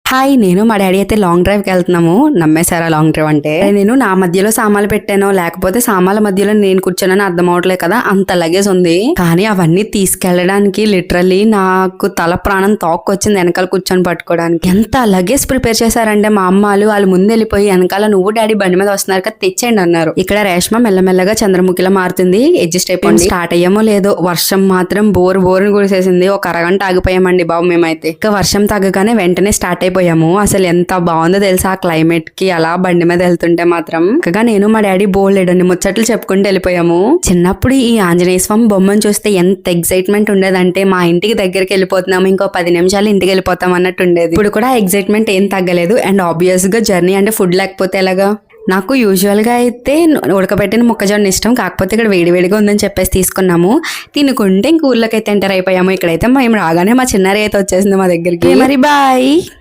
Hi, నేను మా daddy అయితే లాంగ్ డ్రైవ్కి వెళ్తున్నాము. నమ్మేశారా లాంగ్ డ్రైవ్ అంటే? నేను నా మధ్యలో సామాన్లు పెట్టానో లేకపోతే సామాన్ల మధ్యలో నేను కూర్చోనని అర్థం అవట్లేదు కదా, అంత లగేజ్ ఉంది. కానీ అవన్నీ తీసుకెళ్లడానికి లిటరల్లీ నాకు తల ప్రాణం తోక్కొచ్చింది వెనకాల కూర్చొని పట్టుకోవడానికి. ఎంత లగేజ్ ప్రిపేర్ చేశారంటే మా అమ్మాలు వాళ్ళు ముందు వెళ్ళిపోయి వెనకాల నువ్వు డాడీ బండి మీద వస్తున్నారు కదా తెచ్చేయండి అన్నారు. ఇక్కడ రేష్మ మెల్లమెల్లగా చంద్రముఖిలా మారుతుంది. అడ్జస్ట్ అయిపోయింది. స్టార్ట్ అయ్యామో లేదో వర్షం మాత్రం బోరుని కురిసేసింది. ఒక అరగంట ఆగిపోయామండి బాబు మేమైతే. ఇక వర్షం తగ్గగానే వెంటనే స్టార్ట్ అయిపోయాము. అసలు ఎంత బాగుందో తెలుసా ఆ క్లైమేట్ కి అలా బండి మీద వెళ్తుంటే మాత్రం. ఇంకా నేను మా డాడీ బోల్డెడన్ని ముచ్చట్లు చెప్పుకుంటూ వెళ్ళిపోయాము. చిన్నప్పుడు ఈ ఆంజనేయ స్వామి బొమ్మను చూస్తే ఎంత ఎక్సైట్మెంట్ ఉండేదంటే మా ఇంటికి దగ్గరికి వెళ్ళిపోతున్నాము, ఇంకో 10 నిమిషాలు ఇంటికి వెళ్ళిపోతాం అన్నట్టు ఉండేది. ఇప్పుడు కూడా ఎక్సైట్మెంట్ ఏం తగ్గలేదు. అండ్ ఆబ్వియస్ గా జర్నీ అంటే ఫుడ్ లేకపోతే ఎలాగా. నాకు యూజువల్గా అయితే ఉడకబెట్టిన మొక్కజొన్న ఇష్టం, కాకపోతే ఇక్కడ వేడివేడిగా ఉందని చెప్పేసి తీసుకున్నాము. తినుకుంటే ఇంక ఊర్లోకైతే ఎంటర్ అయిపోయాము. ఇక్కడైతే మేము రాగానే మా చిన్నారి అయితే వచ్చేసింది మా దగ్గరికి. మరి బాయ్.